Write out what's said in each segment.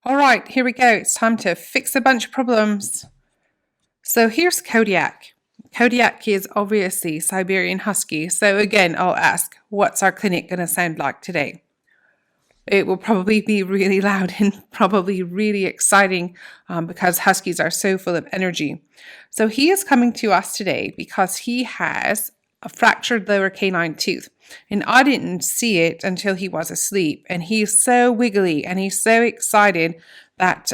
All right, here we go. It's time to fix a bunch of problems. So here's Kodiak. Kodiak is obviously Siberian Husky. So again, I'll ask, what's our clinic going to sound like today? It will probably be really loud and probably really exciting because Huskies are so full of energy. So he is coming to us today because he has a fractured lower canine tooth. And I didn't see it until he was asleep. And he's so wiggly and he's so excited that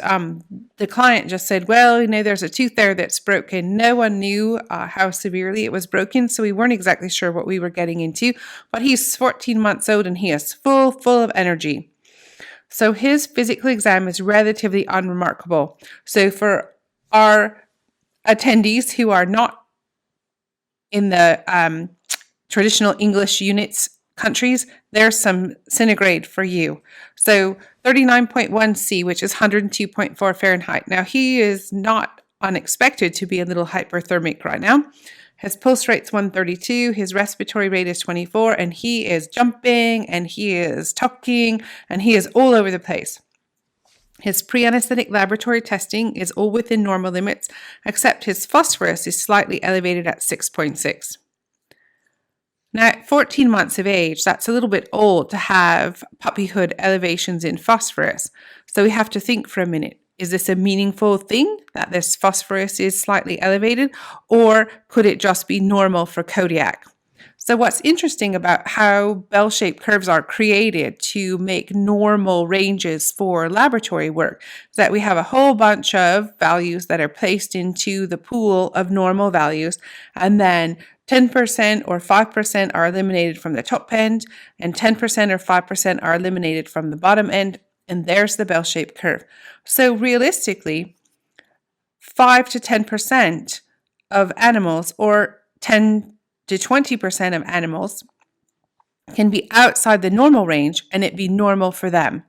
the client just said, well, there's a tooth there that's broken. No one knew how severely it was broken, so we weren't exactly sure what we were getting into. But he's 14 months old and he is full of energy. So his physical exam is relatively unremarkable. So for our attendees who are not in the traditional English units countries, there's some centigrade for you. So 39.1 C, which is 102.4 Fahrenheit. Now he is not unexpected to be a little hyperthermic right now. His pulse rate's 132, his respiratory rate is 24, and he is jumping and he is talking and he is all over the place. His pre-anesthetic laboratory testing is all within normal limits, except his phosphorus is slightly elevated at 6.6. Now, at 14 months of age, that's a little bit old to have puppyhood elevations in phosphorus. So we have to think for a minute. Is this a meaningful thing that this phosphorus is slightly elevated, or could it just be normal for Kodiak? So what's interesting about how bell-shaped curves are created to make normal ranges for laboratory work is that we have a whole bunch of values that are placed into the pool of normal values, and then 10% or 5% are eliminated from the top end, and 10% or 5% are eliminated from the bottom end, and there's the bell-shaped curve. So realistically, 5 to 10% of animals, or 10 to 20% of animals, can be outside the normal range and it be normal for them.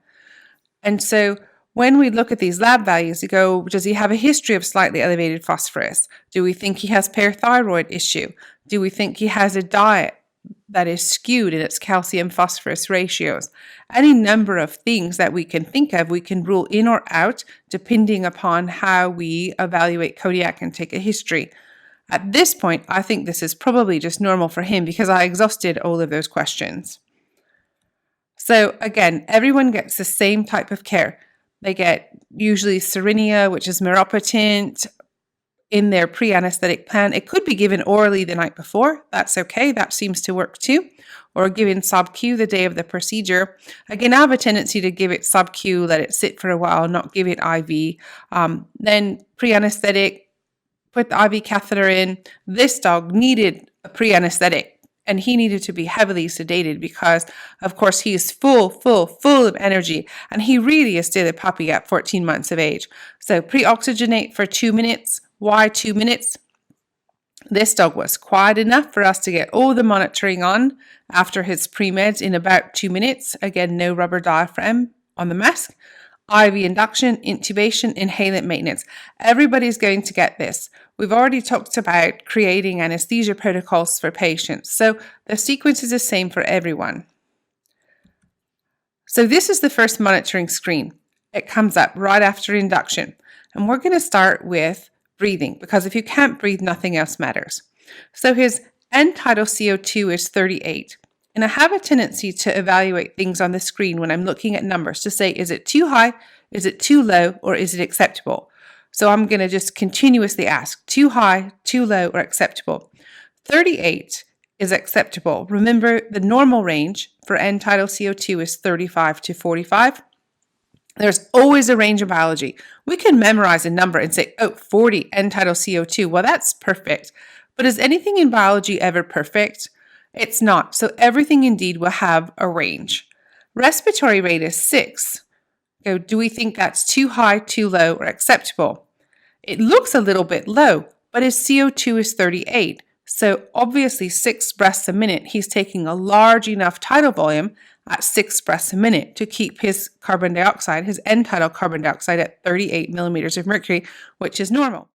And so when we look at these lab values, you go, does he have a history of slightly elevated phosphorus? Do we think he has parathyroid issue? Do we think he has a diet that is skewed in its calcium phosphorus ratios? Any number of things that we can think of, we can rule in or out depending upon how we evaluate Kodiak and take a history. At this point, I think this is probably just normal for him because I exhausted all of those questions. So again, everyone gets the same type of care. They get usually Cerenia, which is meropitant, in their pre-anesthetic plan. It could be given orally the night before. That's okay. That seems to work too. Or given sub-Q the day of the procedure. Again, I have a tendency to give it sub-Q, let it sit for a while, not give it IV. Then pre-anesthetic, put the IV catheter in. This dog needed a pre-anesthetic, and he needed to be heavily sedated because, of course, he is full of energy, and he really is still a puppy at 14 months of age. So pre-oxygenate for 2 minutes. Why 2 minutes? This dog was quiet enough for us to get all the monitoring on after his pre-meds in about 2 minutes. Again, no rubber diaphragm on the mask. IV induction, intubation, inhalant maintenance. Everybody's going to get this. We've already talked about creating anesthesia protocols for patients. So the sequence is the same for everyone. So this is the first monitoring screen. It comes up right after induction. And we're going to start with breathing, because if you can't breathe, nothing else matters. So his end tidal CO2 is 38. And I have a tendency to evaluate things on the screen when I'm looking at numbers to say, is it too high, is it too low, or is it acceptable? So I'm going to just continuously ask, too high, too low, or acceptable. 38 is acceptable. Remember, the normal range for end tidal CO2 is 35 to 45. There's always a range in biology. We can memorize a number and say, 40 end tidal CO2. Well, that's perfect. But is anything in biology ever perfect? It's not. So everything indeed will have a range. Respiratory rate is 6. So do we think that's too high, too low, or acceptable? It looks a little bit low, but his CO2 is 38. So obviously 6 breaths a minute. He's taking a large enough tidal volume at 6 breaths a minute to keep his carbon dioxide, his end tidal carbon dioxide, at 38 millimeters of mercury, which is normal.